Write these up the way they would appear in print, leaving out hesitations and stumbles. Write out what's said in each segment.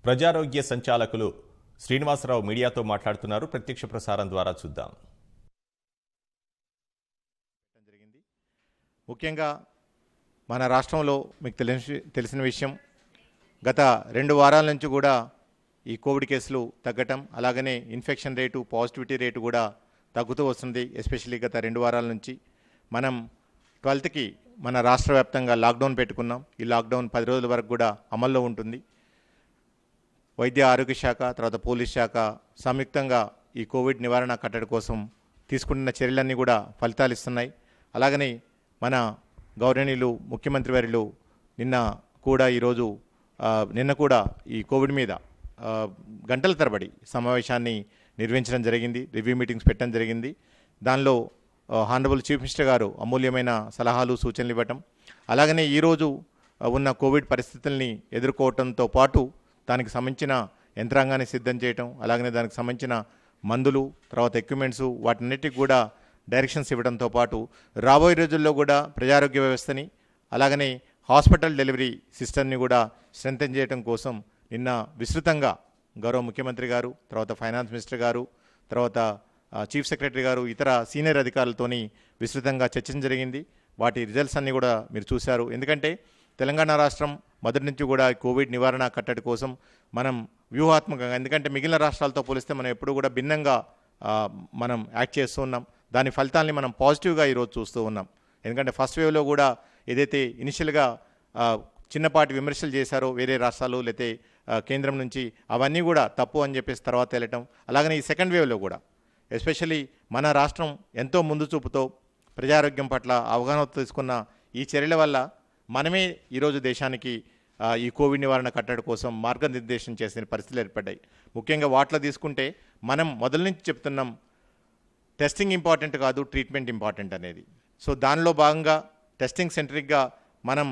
ప్రజారోగ్య సంచాలకులు శ్రీనివాసరావు మీడియాతో మాట్లాడుతున్నారు. ప్రత్యక్ష ప్రసారం ద్వారా చూద్దాం. ముఖ్యంగా మన రాష్ట్రంలో మీకు తెలిసిన విషయం, గత 2 వారాల నుంచి కూడా ఈ కోవిడ్ కేసులు తగ్గటం, అలాగనే ఇన్ఫెక్షన్ రేటు, పాజిటివిటీ రేటు కూడా తగ్గుతూ వస్తుంది. ఎస్పెషల్లీ గత 2 వారాల నుంచి మనం 12కి మన రాష్ట్ర వ్యాప్తంగా లాక్డౌన్ పెట్టుకున్నాం. ఈ లాక్డౌన్ 10 రోజుల వరకు కూడా అమల్లో ఉంటుంది. వైద్య ఆరోగ్య శాఖ, తర్వాత పోలీస్ శాఖ సంయుక్తంగా ఈ కోవిడ్ నివారణ కట్టడి కోసం తీసుకుంటున్న చర్యలన్నీ కూడా ఫలితాలు ఇస్తున్నాయి. అలాగని మన గౌరవనీయులు ముఖ్యమంత్రి వర్యులు నిన్న కూడా ఈ కోవిడ్ మీద గంటల తరబడి సమావేశాన్ని నిర్వహించడం జరిగింది. రివ్యూ మీటింగ్స్ పెట్టడం జరిగింది. దానిలో హానరబుల్ చీఫ్ మినిస్టర్ గారు అమూల్యమైన సలహాలు, సూచనలు ఇవ్వటం, అలాగనే ఈరోజు ఉన్న కోవిడ్ పరిస్థితుల్ని ఎదుర్కోవడంతో పాటు దానికి సంబంధించిన యంత్రాంగాన్ని సిద్ధం చేయటం, అలాగనే దానికి సంబంధించిన మందులు, తర్వాత ఎక్విప్మెంట్స్, వాటన్నిటికి కూడా డైరెక్షన్స్ ఇవ్వడంతో పాటు రాబోయే రోజుల్లో కూడా ప్రజారోగ్య వ్యవస్థని, అలాగనే హాస్పిటల్ డెలివరీ సిస్టమ్ని కూడా స్ట్రెంథెన్ చేయడం కోసం నిన్న విస్తృతంగా గౌరవ ముఖ్యమంత్రి గారు, తర్వాత ఫైనాన్స్ మినిస్టర్ గారు, తర్వాత చీఫ్ సెక్రటరీ గారు, ఇతర సీనియర్ అధికారులతోని విస్తృతంగా చర్చ జరిగింది. వాటి రిజల్ట్స్ అన్నీ కూడా మీరు చూశారు. ఎందుకంటే తెలంగాణ రాష్ట్రం మొదటి నుంచి కూడా కోవిడ్ నివారణ కట్టడి కోసం మనం వ్యూహాత్మకంగా, ఎందుకంటే మిగిలిన రాష్ట్రాలతో పోలిస్తే మనం ఎప్పుడు కూడా భిన్నంగా మనం యాక్ట్ చేస్తూ ఉన్నాం. దాని ఫలితాలని మనం పాజిటివ్గా ఈరోజు చూస్తూ ఉన్నాం. ఎందుకంటే ఫస్ట్ వేవ్లో కూడా ఏదైతే ఇనిషియల్గా చిన్నపాటి విమర్శలు చేశారో వేరే రాష్ట్రాలు లేతే కేంద్రం నుంచి, అవన్నీ కూడా తప్పు అని చెప్పేసి తర్వాత వెళ్ళటం, అలాగనే ఈ సెకండ్ వేవ్లో కూడా ఎస్పెషల్లీ మన రాష్ట్రం ఎంతో ముందు చూపుతో ప్రజారోగ్యం పట్ల అవగాహన తీసుకున్న ఈ చర్యల వల్ల మనమే ఈరోజు దేశానికి ఈ కోవిడ్ నివారణ కట్టడి కోసం మార్గనిర్దేశం చేసిన పరిస్థితులు ఏర్పడ్డాయి. ముఖ్యంగా వాటిలో తీసుకుంటే మనం మొదల నుంచి చెప్తున్నాం, టెస్టింగ్ ఇంపార్టెంట్ కాదు, ట్రీట్మెంట్ ఇంపార్టెంట్ అనేది. సో దానిలో భాగంగా టెస్టింగ్ సెంట్రిక్గా మనం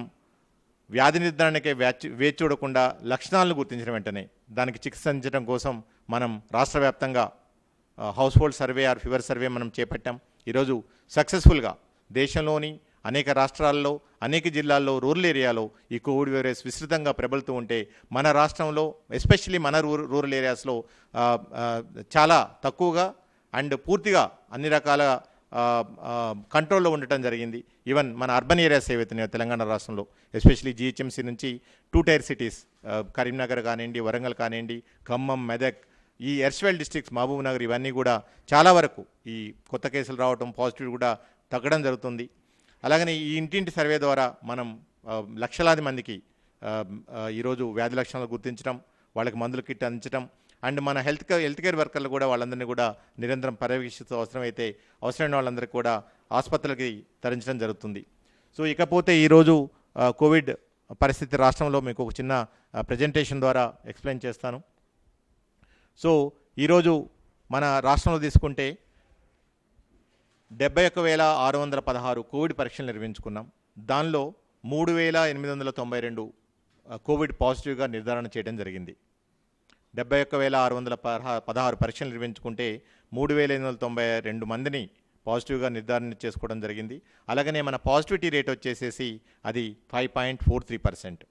వ్యాధి నిర్ధారణకే వేచి చూడకుండా లక్షణాలను గుర్తించిన వెంటనే దానికి చికిత్సించడం కోసం మనం రాష్ట్ర వ్యాప్తంగా house hold survey are fever survey మనం చేపట్టాం. ఈరోజు సక్సెస్ఫుల్గా దేశంలోని అనేక రాష్ట్రాల్లో, అనేక జిల్లాల్లో, రూరల్ ఏరియాలో ఈ కోవిడ్ వైరస్ విస్తృతంగా ప్రబలుతూ ఉంటే మన రాష్ట్రంలో ఎస్పెషల్లీ మన రూరల్ ఏరియాస్లో చాలా తక్కువగా అండ్ పూర్తిగా అన్ని రకాల కంట్రోల్లో ఉండటం జరిగింది. ఈవెన్ మన అర్బన్ ఏరియాస్ ఏవైతున్నాయో తెలంగాణ రాష్ట్రంలో, ఎస్పెషల్లీ జిహెచ్ఎంసీ నుంచి 2 టైర్ సిటీస్ కరీంనగర్ కానివ్వండి, వరంగల్ కానివ్వండి, ఖమ్మం, మెదక్, ఈ ఎర్స్వెల్ డిస్ట్రిక్ట్స్, మహబూబ్ నగర్, ఇవన్నీ కూడా చాలా వరకు ఈ కొత్త కేసులు రావడం, పాజిటివ్ కూడా తగ్గడం జరుగుతుంది. అలాగనే ఈ ఇంటింటి సర్వే ద్వారా మనం లక్షలాది మందికి ఈరోజు వ్యాధి లక్షణాలు గుర్తించడం, వాళ్ళకి మందుల కిట్ అందించడం, అండ్ మన హెల్త్ కేర్ వర్కర్లు కూడా వాళ్ళందరినీ కూడా నిరంతరం పర్యవేక్షిస్తూ అవసరమైన వాళ్ళందరికీ కూడా ఆసుపత్రులకి తరలించడం జరుగుతుంది. సో ఇకపోతే ఈరోజు కోవిడ్ పరిస్థితి రాష్ట్రంలో మీకు ఒక చిన్న ప్రజెంటేషన్ ద్వారా ఎక్స్ప్లెయిన్ చేస్తాను. సో ఈరోజు మన రాష్ట్రంలో తీసుకుంటే 71,616 కోవిడ్ పరీక్షలు నిర్వహించుకున్నాం. దానిలో 3,892 కోవిడ్ పాజిటివ్గా నిర్ధారణ చేయడం జరిగింది. 71,616 పరీక్షలు నిర్వహించుకుంటే 3,892 మందిని పాజిటివ్గా నిర్ధారణ చేసుకోవడం జరిగింది. అలాగనే మన పాజిటివిటీ రేట్ వచ్చేసేసి అది 5.43%.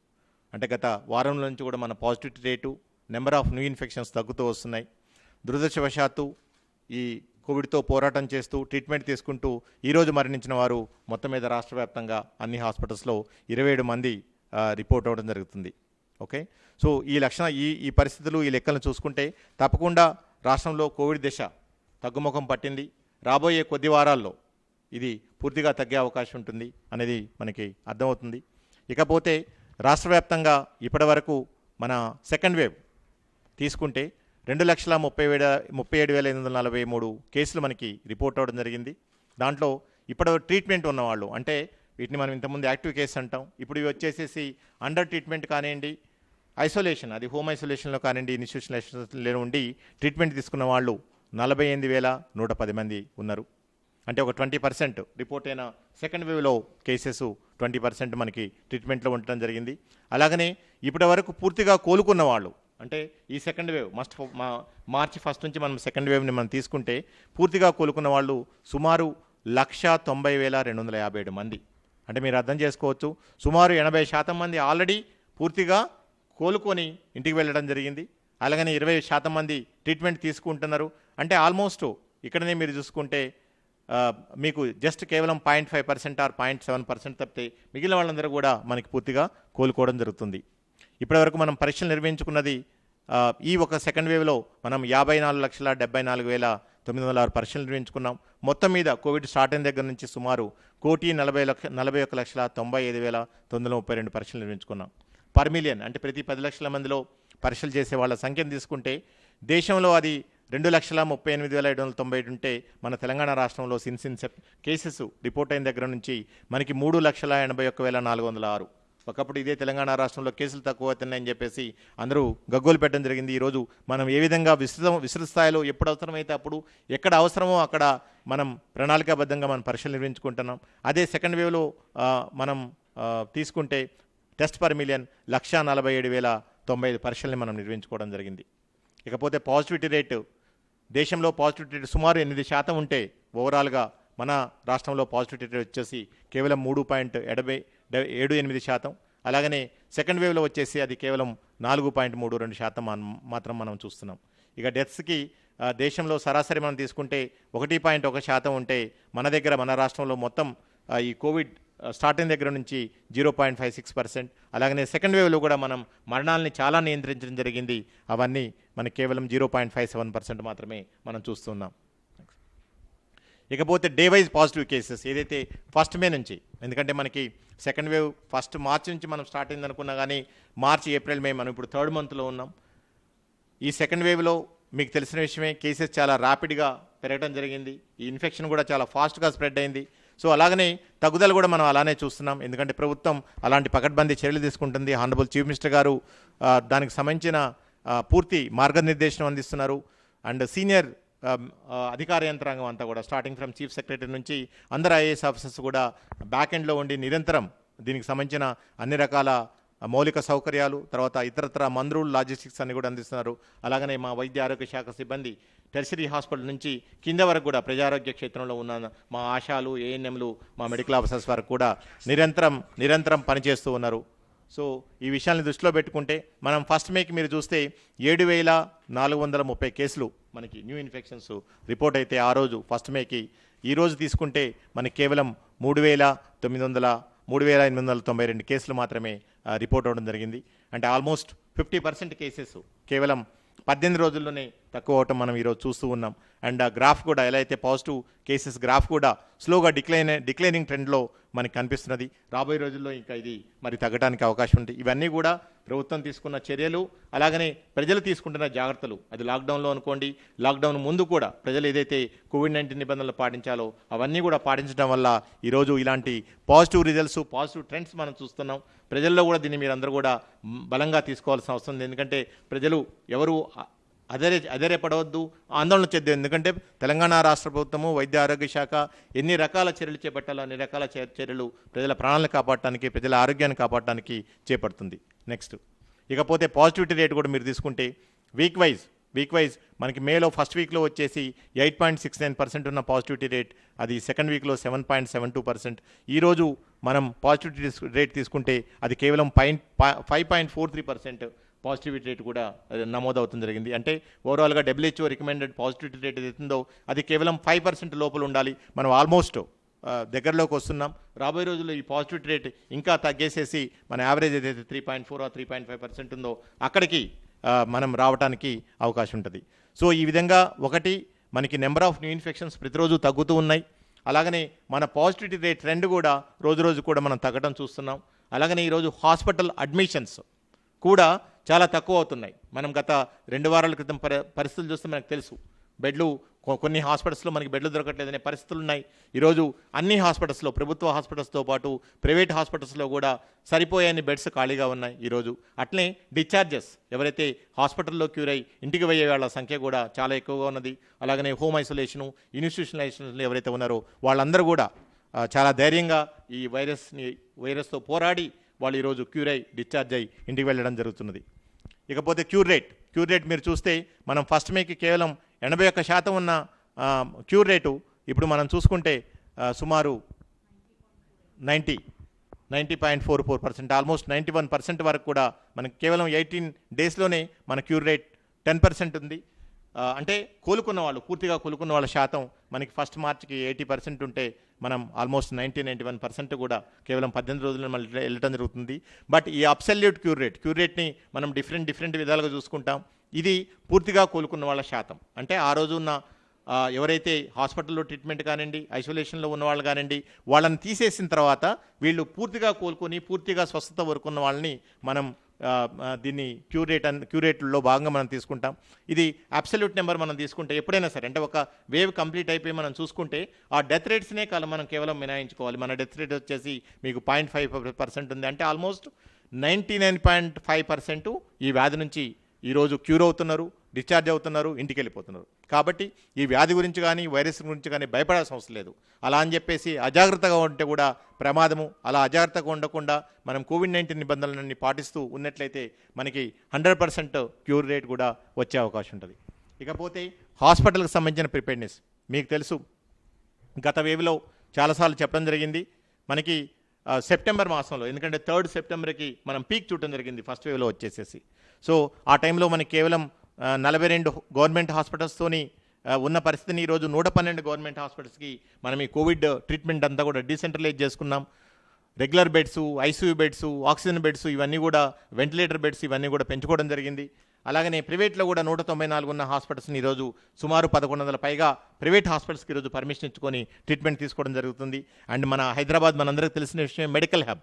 అంటే గత వారం నుంచి కూడా మన positivity rate, number of new infections తగ్గుతూ వస్తున్నాయి. దురదృష్టవశాత్తు ఈ కోవిడ్తో పోరాటం చేస్తూ ట్రీట్మెంట్ తీసుకుంటూ ఈరోజు మరణించిన వారు మొత్తం మీద రాష్ట్ర వ్యాప్తంగా అన్ని హాస్పిటల్స్లో 27 మంది రిపోర్ట్ అవ్వడం జరుగుతుంది. ఓకే, సో ఈ పరిస్థితులు, ఈ లెక్కలను చూసుకుంటే తప్పకుండా రాష్ట్రంలో కోవిడ్ దశ తగ్గుముఖం పట్టింది. రాబోయే కొద్ది వారాల్లో ఇది పూర్తిగా తగ్గే అవకాశం ఉంటుంది అనేది మనకి అర్థమవుతుంది. ఇకపోతే రాష్ట్ర వ్యాప్తంగా ఇప్పటి వరకు మన సెకండ్ వేవ్ తీసుకుంటే 2,37,843 కేసులు మనకి రిపోర్ట్ అవ్వడం జరిగింది. దాంట్లో ఇప్పుడు ట్రీట్మెంట్ ఉన్నవాళ్ళు, అంటే వీటిని మనం ఇంతకుముందు యాక్టివ్ కేసు అంటాం, ఇప్పుడు ఇవి వచ్చేసేసి అండర్ ట్రీట్మెంట్ కానివ్వండి, ఐసోలేషన్, అది హోమ్ ఐసోలేషన్లో కానివ్వండి, ఇన్స్టిట్యూషనల్ ఐసోలేషన్లో ఉండి ట్రీట్మెంట్ తీసుకున్న వాళ్ళు 48,110 మంది ఉన్నారు. అంటే ఒక 20% రిపోర్ట్ అయిన సెకండ్ వేవ్లో కేసెస్ 20% మనకి ట్రీట్మెంట్లో ఉండటం జరిగింది. అలాగనే ఇప్పటి వరకు పూర్తిగా కోలుకున్న వాళ్ళు, అంటే ఈ సెకండ్ వేవ్ మార్చి 1 నుంచి మనం సెకండ్ వేవ్ని మనం తీసుకుంటే పూర్తిగా కోలుకున్న వాళ్ళు సుమారు 190,257 మంది. అంటే మీరు అర్థం చేసుకోవచ్చు, సుమారు 80% మంది ఆల్రెడీ పూర్తిగా కోలుకొని ఇంటికి వెళ్ళడం జరిగింది. అలాగనే 20% మంది ట్రీట్మెంట్ తీసుకుంటున్నారు. అంటే ఆల్మోస్ట్ ఇక్కడనే మీరు చూసుకుంటే మీకు జస్ట్ కేవలం 0.5% ఆర్ 0.7% తప్పితే మిగిలిన వాళ్ళందరూ కూడా మనకి పూర్తిగా కోలుకోవడం జరుగుతుంది. ఇప్పటివరకు మనం పరీక్షలు నిర్వహించుకున్నది ఈ ఒక సెకండ్ వేవ్లో మనం 54,74,906 పరీక్షలు నిర్వహించుకున్నాం. మొత్తం మీద కోవిడ్ స్టార్ట్ అయిన దగ్గర నుంచి సుమారు 1,41,95,932 పరీక్షలు నిర్వహించుకున్నాం. పర్ మిలియన్ అంటే ప్రతి 10 లక్షల మందిలో పరీక్షలు చేసే వాళ్ళ సంఖ్యను తీసుకుంటే దేశంలో అది 2,38,790 ఉంటే మన తెలంగాణ రాష్ట్రంలో కేసెస్ రిపోర్ట్ అయిన దగ్గర నుంచి మనకి 3,81,406. ఒకప్పుడు ఇదే తెలంగాణ రాష్ట్రంలో కేసులు తక్కువ అవుతున్నాయని చెప్పేసి అందరూ గగ్గోలు పెట్టడం జరిగింది. ఈరోజు మనం ఏ విధంగా విస్తృత స్థాయిలో ఎప్పుడు అవసరమైతే అప్పుడు ఎక్కడ అవసరమో అక్కడ మనం ప్రణాళికాబద్ధంగా మనం పరీక్షలు నిర్వహించుకుంటున్నాం. అదే సెకండ్ వేవ్లో మనం తీసుకుంటే టెస్ట్ పర్ మిలియన్ 1,47,095 పరీక్షల్ని మనం నిర్వహించుకోవడం జరిగింది. ఇకపోతే పాజిటివిటీ రేటు దేశంలో పాజిటివిటీ రేటు సుమారు 8% ఉంటే ఓవరాల్గా మన రాష్ట్రంలో పాజిటివిటీ రేట్ వచ్చేసి కేవలం 3.78%. అలాగనే సెకండ్ వేవ్లో వచ్చేసి అది కేవలం 4.32% మాత్రం మనం చూస్తున్నాం. ఇక డెత్స్కి దేశంలో సరాసరి మనం తీసుకుంటే 1.1% ఉంటే మన రాష్ట్రంలో మొత్తం ఈ కోవిడ్ స్టార్ట్ అయిన దగ్గర నుంచి 0.56%. అలాగనే సెకండ్ వేవ్లో కూడా మనం మరణాలని చాలా నియంత్రించడం జరిగింది. అవన్నీ మనకి కేవలం 0.57% మాత్రమే మనం చూస్తున్నాం. ఇకపోతే డే వైజ్ పాజిటివ్ కేసెస్ ఏదైతే ఫస్ట్ మే నుంచి, ఎందుకంటే మనకి సెకండ్ వేవ్ ఫస్ట్ మార్చ్ నుంచి మనం స్టార్ట్ అయింది అనుకున్నా కానీ మార్చ్, ఏప్రిల్, మే మనం ఇప్పుడు థర్డ్ మంత్లో ఉన్నాం. ఈ సెకండ్ వేవ్లో మీకు తెలిసిన విషయమే కేసెస్ చాలా ర్యాపిడ్గా పెరగడం జరిగింది. ఈ ఇన్ఫెక్షన్ కూడా చాలా ఫాస్ట్గా స్ప్రెడ్ అయింది. సో అలాగనే తగ్గుదల కూడా మనం అలానే చూస్తున్నాం. ఎందుకంటే ప్రభుత్వం అలాంటి పకడ్బందీ చర్యలు తీసుకుంటుంది. హానరబుల్ చీఫ్ మినిస్టర్ గారు దానికి సంబంధించిన పూర్తి మార్గనిర్దేశనం అందిస్తున్నారు. అండ్ సీనియర్ అధికార యంత్రాంగం అంతా కూడా స్టార్టింగ్ ఫ్రమ్ చీఫ్ సెక్రటరీ నుంచి అందరు ఐఏఎస్ ఆఫీసర్స్ కూడా బ్యాక్ ఎండ్లో ఉండి నిరంతరం దీనికి సంబంధించిన అన్ని రకాల మౌలిక సౌకర్యాలు, తర్వాత ఇతరత్ర మందులు, లాజిస్టిక్స్ అన్ని కూడా అందిస్తున్నారు. అలాగనే మా వైద్య ఆరోగ్య శాఖ సిబ్బంది టెర్షరీ హాస్పిటల్ నుంచి కింద వరకు కూడా ప్రజారోగ్య క్షేత్రంలో ఉన్న మా ఆశాలు, ఏఎన్ఎంలు, మా మెడికల్ ఆఫీసర్స్ వరకు కూడా నిరంతరం పనిచేస్తూ ఉన్నారు. సో ఈ విషయాన్ని దృష్టిలో పెట్టుకుంటే మనం ఫస్ట్ మేకి మీరు చూస్తే 7,430 కేసులు మనకి న్యూ ఇన్ఫెక్షన్స్ రిపోర్ట్ అయితే ఆ రోజు ఫస్ట్ మేకి, ఈరోజు తీసుకుంటే మనకి కేవలం 3,892 కేసులు మాత్రమే రిపోర్ట్ అవ్వడం జరిగింది. అంటే ఆల్మోస్ట్ 50% కేసెస్ కేవలం 18 రోజుల్లోనే తక్కువ అవటం మనం ఈరోజు చూస్తూ ఉన్నాం. అండ్ ఆ గ్రాఫ్ కూడా ఎలా అయితే పాజిటివ్ కేసెస్ గ్రాఫ్ కూడా స్లోగా డిక్లైనింగ్ ట్రెండ్లో మనకి కనిపిస్తున్నది. రాబోయే రోజుల్లో ఇంకా ఇది మరి తగ్గడానికి అవకాశం ఉంది. ఇవన్నీ కూడా ప్రభుత్వం తీసుకున్న చర్యలు, అలాగనే ప్రజలు తీసుకుంటున్న జాగ్రత్తలు. అది లాక్డౌన్లో అనుకోండి, లాక్డౌన్ ముందు కూడా ప్రజలు ఏదైతే కోవిడ్-19 నిబంధనలు పాటించాలో అవన్నీ కూడా పాటించడం వల్ల ఈరోజు ఇలాంటి పాజిటివ్ రిజల్ట్స్, పాజిటివ్ ట్రెండ్స్ మనం చూస్తున్నాం. ప్రజల్లో కూడా దీన్ని మీరందరూ కూడా బలంగా తీసుకోవాల్సిన అవసరం ఉంది. ఎందుకంటే ప్రజలు ఎవరు అధైర్యపడవద్దు, ఆందోళన చెందు. ఎందుకంటే తెలంగాణ రాష్ట్ర ప్రభుత్వము, వైద్య ఆరోగ్య శాఖ ఎన్ని రకాల చర్యలు చేపట్టాలో అన్ని రకాల చర్యలు ప్రజల ప్రాణాలను కాపాడటానికి, ప్రజల ఆరోగ్యాన్ని కాపాడటానికి చేపడుతుంది. నెక్స్ట్ ఇకపోతే పాజిటివిటీ రేట్ కూడా మీరు తీసుకుంటే వీక్ వైజ్ మనకి మేలో ఫస్ట్ వీక్లో వచ్చేసి 8.69% ఉన్న పాజిటివిటీ రేట్, అది సెకండ్ వీక్లో 7.72%. ఈరోజు మనం పాజిటివిటీ రేట్ తీసుకుంటే అది కేవలం 5.43% పాజిటివిటీ రేట్ కూడా నమోదవుతుంది జరిగింది. అంటే ఓవరాల్గా WHO రికమెండెడ్ పాజిటివిటీ రేట్ ఏదైతుందో అది కేవలం 5% లోపల ఉండాలి. మనం ఆల్మోస్ట్ దగ్గరలోకి వస్తున్నాం. రాబోయే రోజుల్లో ఈ పాజిటివిటీ రేట్ ఇంకా తగ్గేసేసి మన యావరేజ్ ఏదైతే 3.4 or 3.5% ఉందో అక్కడికి మనం రావడానికి అవకాశం ఉంటుంది. సో ఈ విధంగా ఒకటి మనకి నెంబర్ ఆఫ్ న్యూ ఇన్ఫెక్షన్స్ ప్రతిరోజు తగ్గుతూ ఉన్నాయి. అలాగనే మన పాజిటివిటీ రేట్ ట్రెండ్ కూడా రోజు కూడా మనం తగ్గడం చూస్తున్నాం. అలాగనే ఈరోజు హాస్పిటల్ అడ్మిషన్స్ కూడా చాలా తక్కువ అవుతున్నాయి. మనం గత 2 వారాల క్రితం పరిస్థితులు చూస్తే మనకు తెలుసు, బెడ్లు కొన్ని హాస్పిటల్స్లో మనకి బెడ్లు దొరకట్లేదనే పరిస్థితులు ఉన్నాయి. ఈరోజు అన్ని హాస్పిటల్స్లో, ప్రభుత్వ హాస్పిటల్స్తో పాటు ప్రైవేట్ హాస్పిటల్స్లో కూడా సరిపోయే బెడ్స్ ఖాళీగా ఉన్నాయి ఈరోజు. అట్లే డిశ్చార్జెస్ ఎవరైతే హాస్పిటల్లో క్యూర్ అయ్యి ఇంటికి పోయే వాళ్ళ సంఖ్య కూడా చాలా ఎక్కువగా ఉన్నది. అలాగనే హోమ్ ఐసోలేషను, ఇన్స్టిట్యూషనలైజేషన్లు ఎవరైతే ఉన్నారో వాళ్ళందరూ కూడా చాలా ధైర్యంగా ఈ వైరస్తో పోరాడి వాళ్ళు ఈరోజు క్యూర్ అయ్యి డిశ్చార్జ్ అయ్యి ఇంటికి వెళ్ళడం జరుగుతున్నది. ఇకపోతే క్యూర్ రేట్ మీరు చూస్తే మనం ఫస్ట్ మేకి కేవలం 81% ఉన్న క్యూర్ రేటు ఇప్పుడు మనం చూసుకుంటే సుమారు 90.44%, ఆల్మోస్ట్ 91% వరకు కూడా మనకి కేవలం 18 డేస్లోనే మన క్యూర్ రేట్ 10% ఉంది. అంటే పూర్తిగా కోలుకున్న వాళ్ళ శాతం మనకి ఫస్ట్ మార్చికి 80% ఉంటే మనం ఆల్మోస్ట్ 91% కూడా కేవలం 18 రోజుల్లో మళ్ళీ వెళ్ళటం జరుగుతుంది. బట్ ఈ అబ్సల్యూట్ క్యూర్ రేట్ని మనం డిఫరెంట్ విధాలుగా చూసుకుంటాం. ఇది పూర్తిగా కోలుకున్న వాళ్ళ శాతం. అంటే ఆ రోజు ఉన్న ఎవరైతే హాస్పిటల్లో ట్రీట్మెంట్ కానివ్వండి, ఐసోలేషన్లో ఉన్న వాళ్ళు కానివ్వండి, వాళ్ళని తీసేసిన తర్వాత వీళ్ళు పూర్తిగా కోలుకొని పూర్తిగా స్వస్థత వరకున్న వాళ్ళని మనం దీన్ని క్యూర్ రేట్లో భాగంగా మనం తీసుకుంటాం. ఇది అబ్సల్యూట్ నెంబర్ మనం తీసుకుంటే ఎప్పుడైనా సరే, అంటే ఒక వేవ్ కంప్లీట్ అయిపోయి మనం చూసుకుంటే ఆ డెత్ రేట్స్నే మనం కేవలం మినహాయించుకోవాలి. మన డెత్ రేట్ వచ్చేసి మీకు 0.5% ఉంది. అంటే ఆల్మోస్ట్ 99.5% ఈ వ్యాధి నుంచి ఈరోజు క్యూర్ అవుతున్నారు, డిశ్చార్జ్ అవుతున్నారు, ఇంటికి వెళ్ళిపోతున్నారు. కాబట్టి ఈ వ్యాధి గురించి కానీ వైరస్ గురించి కానీ భయపడాల్సిన అవసరం లేదు. అలా అని చెప్పేసి అజాగ్రత్తగా ఉంటే కూడా ప్రమాదము. అలా అజాగ్రత్తగా ఉండకుండా మనం కోవిడ్-19 నిబంధనలన్నీ పాటిస్తూ ఉన్నట్లయితే మనకి 100% క్యూర్ రేట్ కూడా వచ్చే అవకాశం ఉంటుంది. ఇకపోతే హాస్పిటల్కి సంబంధించిన ప్రిపేర్నెస్ మీకు తెలుసు, గత వేవ్లో చాలాసార్లు చెప్పడం జరిగింది. మనకి సెప్టెంబర్ మాసంలో, ఎందుకంటే 3rd సెప్టెంబర్కి మనం పీక్ చూడటం జరిగింది ఫస్ట్ వేవ్లో వచ్చేసేసి. సో ఆ టైంలో మనకి కేవలం 42 గవర్నమెంట్ హాస్పిటల్స్తోని ఉన్న పరిస్థితిని ఈరోజు 112 గవర్నమెంట్ హాస్పిటల్స్కి మనం ఈ కోవిడ్ ట్రీట్మెంట్ అంతా కూడా డీసెంట్రలైజ్ చేసుకున్నాం. Regular beds, ICU beds, oxygen beds, ఇవన్నీ కూడా వెంటిలేటర్ బెడ్స్ ఇవన్నీ కూడా పెంచుకోవడం జరిగింది. అలాగనే ప్రైవేట్లో కూడా 194 ఉన్న హాస్పిటల్స్ని ఈరోజు సుమారు 1100 పైగా ప్రైవేట్ హాస్పిటల్స్కి ఈరోజు పర్మిషన్ ఇచ్చుకొని ట్రీట్మెంట్ తీసుకోవడం జరుగుతుంది. అండ్ మన హైదరాబాద్ మనందరికీ తెలిసిన విషయం, మెడికల్ హబ్.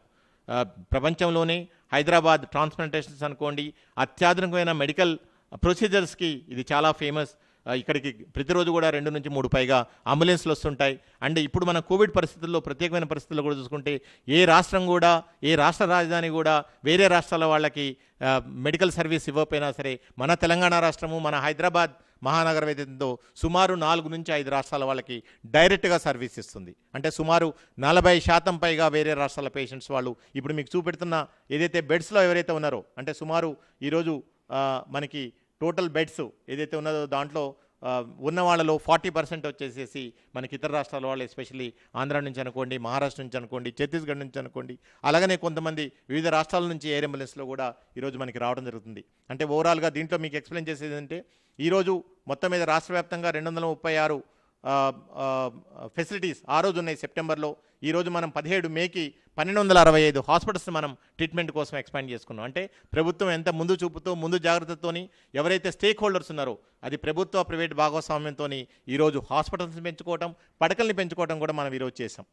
ప్రపంచంలోనే హైదరాబాద్ ట్రాన్స్ప్లాంటేషన్స్ అనుకోండి, అత్యాధునికమైన మెడికల్ ప్రొసీజర్స్కి ఇది చాలా ఫేమస్. ఇక్కడికి ప్రతిరోజు కూడా 2 నుంచి 3 పైగా అంబులెన్స్లు వస్తుంటాయి. అండ్ ఇప్పుడు మన కోవిడ్ పరిస్థితుల్లో, ప్రత్యేకమైన పరిస్థితుల్లో కూడా చూసుకుంటే ఏ రాష్ట్ర రాజధాని కూడా వేరే రాష్ట్రాల వాళ్ళకి మెడికల్ సర్వీస్ ఇవ్వకపోయినా సరే, మన తెలంగాణ రాష్ట్రము, మన హైదరాబాద్ మహానగర వేదికతో సుమారు 4 నుంచి 5 రాష్ట్రాల వాళ్ళకి డైరెక్ట్గా సర్వీస్ ఇస్తుంది. అంటే సుమారు 40% పైగా వేరే రాష్ట్రాల పేషెంట్స్ వాళ్ళు ఇప్పుడు మీకు చూపెడుతున్న ఏదైతే బెడ్స్లో ఎవరైతే ఉన్నారో, అంటే సుమారు ఈరోజు మనకి టోటల్ బెడ్స్ ఏదైతే ఉన్నదో దాంట్లో ఉన్న వాళ్ళలో 40% వచ్చేసేసి మనకి ఇతర రాష్ట్రాల వాళ్ళు, ఎస్పెషల్లీ ఆంధ్ర నుంచి అనుకోండి, మహారాష్ట్ర నుంచి అనుకోండి, ఛత్తీస్గఢ్ నుంచి అనుకోండి, అలాగనే కొంతమంది వివిధ రాష్ట్రాల నుంచి ఎయిర్ అంబులెన్స్లో కూడా ఈరోజు మనకి రావడం జరుగుతుంది. అంటే ఓవరాల్గా దీంట్లో మీకు ఎక్స్ప్లెయిన్ చేసేది అంటే, ఈరోజు మొత్తం మీద రాష్ట్ర వ్యాప్తంగా 236 ఫెసిలిటీస్ ఆ రోజు ఉన్నాయి సెప్టెంబర్లో. ఈరోజు మనం 17 మేకి 1265 హాస్పిటల్స్ మనం ట్రీట్మెంట్ కోసం ఎక్స్పాండ్ చేసుకున్నాం. అంటే ప్రభుత్వం ఎంత ముందు చూపుతో, ముందు జాగ్రత్తతోని ఎవరైతే స్టేక్ హోల్డర్స్ ఉన్నారో, అది ప్రభుత్వ ప్రైవేట్ భాగస్వామ్యంతో ఈరోజు హాస్పిటల్స్ని పెంచుకోవటం, పడకల్ని పెంచుకోవడం కూడా మనం ఈరోజు చేసాం.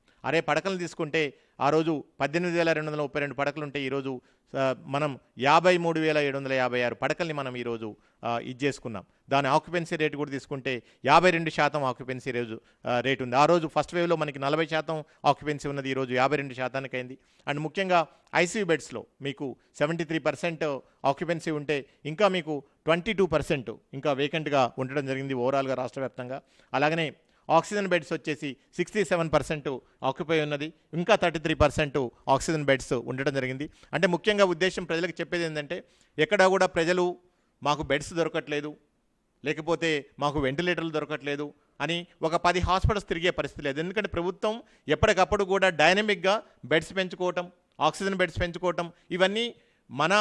పడకల్ని తీసుకుంటే ఆ రోజు 18,232 పడకలు ఉంటే ఈరోజు మనం 53,756 పడకల్ని మనం ఈరోజు ఇది చేసుకున్నాం. దాని ఆక్యుపెన్సీ రేటు కూడా తీసుకుంటే 52% ఆక్యుపెన్సీ రేటు ఉంది. ఆ రోజు ఫస్ట్ వేవ్లో మనకి 40% ఆక్యుపెన్సీ ఉన్నది, ఈరోజు 52% అయింది. అండ్ ముఖ్యంగా ఐసీయూ బెడ్స్లో మీకు 73% ఆక్యుపెన్సీ ఉంటే ఇంకా మీకు 22% ఇంకా వేకెంట్గా ఉండడం జరిగింది ఓవరాల్గా రాష్ట్ర వ్యాప్తంగా. అలాగనే ఆక్సిజన్ బెడ్స్ వచ్చేసి 67% ఆక్యుపై ఉన్నది, ఇంకా 33% ఆక్సిజన్ బెడ్స్ ఉండడం జరిగింది. అంటే ముఖ్యంగా ఉద్దేశం ప్రజలకు చెప్పేది ఏంటంటే, ఎక్కడా కూడా ప్రజలు మాకు బెడ్స్ దొరకట్లేదు, లేకపోతే మాకు వెంటిలేటర్లు దొరకట్లేదు అని ఒక 10 హాస్పిటల్స్ తిరిగే పరిస్థితి లేదు. ఎందుకంటే ప్రభుత్వం ఎప్పటికప్పుడు కూడా డైనమిక్గా బెడ్స్ పెంచుకోవటం, ఆక్సిజన్ బెడ్స్ పెంచుకోవటం, ఇవన్నీ మన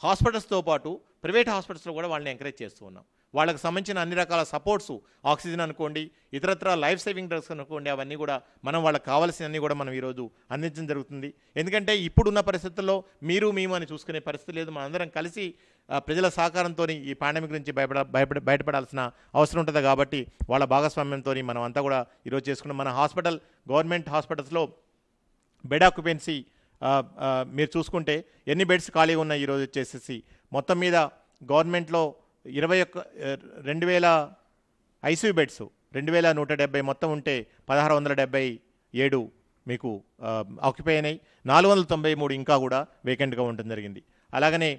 హాస్పిటల్స్తో పాటు ప్రైవేట్ హాస్పిటల్స్లో కూడా వాళ్ళని ఎంకరేజ్ చేస్తూ ఉన్నాం. వాళ్ళకి సంబంధించిన అన్ని రకాల సపోర్ట్స్, ఆక్సిజన్ అనుకోండి, ఇతరత్ర లైఫ్ సేవింగ్ డ్రగ్స్ అనుకోండి, అవన్నీ కూడా మనం వాళ్ళకి కావాల్సినవన్నీ కూడా మనం ఈరోజు అందించడం జరుగుతుంది. ఎందుకంటే ఇప్పుడున్న పరిస్థితుల్లో మేము అని చూసుకునే పరిస్థితి లేదు. మనందరం కలిసి ప్రజల సహకారంతో ఈ పాండమిక్ నుంచి బయటపడాల్సిన అవసరం ఉంటుంది. కాబట్టి వాళ్ళ భాగస్వామ్యంతో మనం అంతా కూడా ఈరోజు చేసుకున్నాం. మన గవర్నమెంట్ హాస్పిటల్స్లో బెడ్ ఆక్యుపెన్సీ మీరు చూసుకుంటే ఎన్ని బెడ్స్ ఖాళీగా ఉన్నాయి ఈరోజు వచ్చేసేసి మొత్తం మీద గవర్నమెంట్లో 2,000 ఐసీయూ బెడ్స్ 2,170 మొత్తం ఉంటే 1,677 మీకు ఆక్యుపై అయినాయి, 493 ఇంకా కూడా వేకెంట్గా ఉండడం జరిగింది. అలాగనే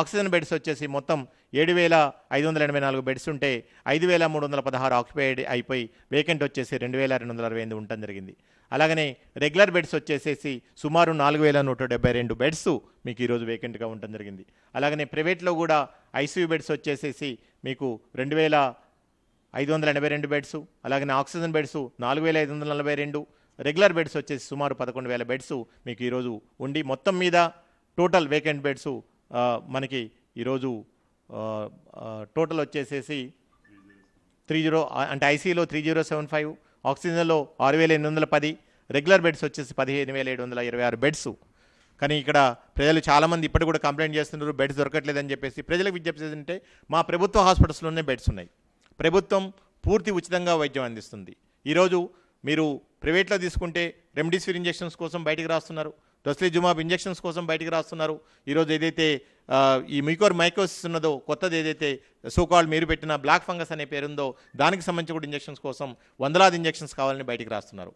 ఆక్సిజన్ బెడ్స్ వచ్చేసి మొత్తం 7,584 బెడ్స్ ఉంటే 5,316 ఆక్యుపై అయిపోయి వేకెంట్ వచ్చేసి 2,268 ఉండటం జరిగింది. అలాగనే రెగ్యులర్ బెడ్స్ వచ్చేసేసి సుమారు 4,172 బెడ్స్ మీకు ఈరోజు వేకెంట్గా ఉండటం జరిగింది. అలాగనే ప్రైవేట్లో కూడా ఐసీయూ బెడ్స్ వచ్చేసేసి మీకు 2,582 బెడ్స్, అలాగనే ఆక్సిజన్ బెడ్స్ 4,542, రెగ్యులర్ బెడ్స్ వచ్చేసి సుమారు 11,000 బెడ్స్ మీకు ఈరోజు ఉండి మొత్తం మీద టోటల్ వేకెంట్ బెడ్స్ మనకి ఈరోజు టోటల్ వచ్చేసేసి 30 అంటే ఐసీయూలో 3075, ఆక్సిజన్లో 6,810, రెగ్యులర్ బెడ్స్ వచ్చేసి 15,726 బెడ్స్. కానీ ఇక్కడ ప్రజలు చాలామంది ఇప్పటికి కూడా కంప్లైంట్ చేస్తున్నారు బెడ్స్ దొరకట్లేదని చెప్పేసి. ప్రజలకు విజ్ఞప్తి ఏంటంటే మా ప్రభుత్వ హాస్పిటల్స్లోనే బెడ్స్ ఉన్నాయి. ప్రభుత్వం పూర్తి ఉచితంగా వైద్యం అందిస్తుంది. ఈరోజు మీరు ప్రైవేట్లో తీసుకుంటే రెమ్డెసివిర్ ఇంజెక్షన్స్ కోసం బయటికి రాస్తున్నారు, టొస్లిజుమాబ్ ఇంజెక్షన్స్ కోసం బయటికి రాస్తున్నారు. ఈరోజు ఏదైతే ఈ మైకోసిస్ ఉన్నదో కొత్తది ఏదైతే సోకాల్డ్ మీరు పెట్టిన బ్లాక్ ఫంగస్ అనే పేరుందో దానికి సంబంధించి కూడా ఇంజెక్షన్స్ కోసం వందలాది ఇంజెక్షన్స్ కావాలని బయటికి రాస్తున్నారు.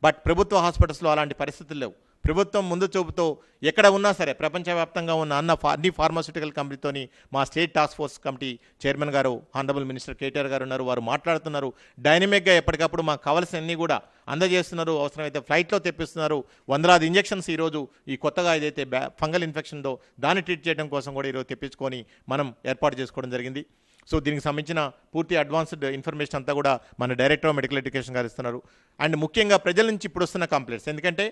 బట్ ప్రభుత్వ హాస్పిటల్స్లో అలాంటి పరిస్థితులు లేవు. ప్రభుత్వం ముందు చూపుతో ఎక్కడ ఉన్నా సరే ప్రపంచవ్యాప్తంగా ఉన్న అన్ని ఫార్మాస్యూటికల్ కంపెనీతోని మా state task force committee chairman గారు హానరబుల్ మినిస్టర్ కేటీఆర్ గారు ఉన్నారు. వారు మాట్లాడుతున్నారు. డైనమిక్గా ఎప్పటికప్పుడు మాకు కావాల్సినవన్నీ కూడా అందజేస్తున్నారు. అవసరమైతే ఫ్లైట్లో తెప్పిస్తున్నారు. వందలాది ఇంజెక్షన్స్ ఈరోజు ఈ కొత్తగా ఏదైతే ఫంగల్ ఇన్ఫెక్షన్తో దాన్ని ట్రీట్ చేయడం కోసం కూడా ఈరోజు తెప్పించుకొని మనం ఏర్పాటు చేసుకోవడం జరిగింది. సో దీనికి సంబంధించిన పూర్తి అడ్వాన్స్డ్ ఇన్ఫర్మేషన్ అంతా కూడా మన డైరెక్టర్ ఆఫ్ మెడికల్ ఎడ్యుకేషన్ గారు ఇస్తున్నారు. అండ్ ముఖ్యంగా ప్రజల నుంచి ఇప్పుడు వస్తున్న కంప్లైంట్స్, ఎందుకంటే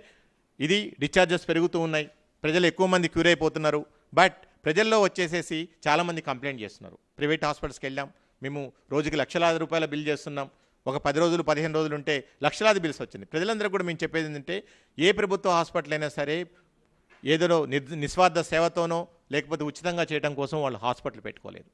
ఇది డిశ్చార్జెస్ పెరుగుతూ ఉన్నాయి, ప్రజలు ఎక్కువ మంది క్యూర్ అయిపోతున్నారు. బట్ ప్రజల్లో వచ్చేసేసి చాలామంది కంప్లైంట్ చేస్తున్నారు. ప్రైవేట్ హాస్పిటల్స్కి వెళ్ళాం, మేము రోజుకి లక్షలాది రూపాయల బిల్ చేస్తున్నాం, ఒక 10 రోజులు 15 రోజులు ఉంటే లక్షలాది బిల్స్ వచ్చింది. ప్రజలందరూ కూడా మేము చెప్పేది ఏంటంటే ఏ ప్రభుత్వ హాస్పిటల్ అయినా సరే ఏదో నిస్వార్థ సేవతోనో లేకపోతే ఉచితంగా చేయడం కోసం వాళ్ళు హాస్పిటల్ పెట్టుకోలేదు.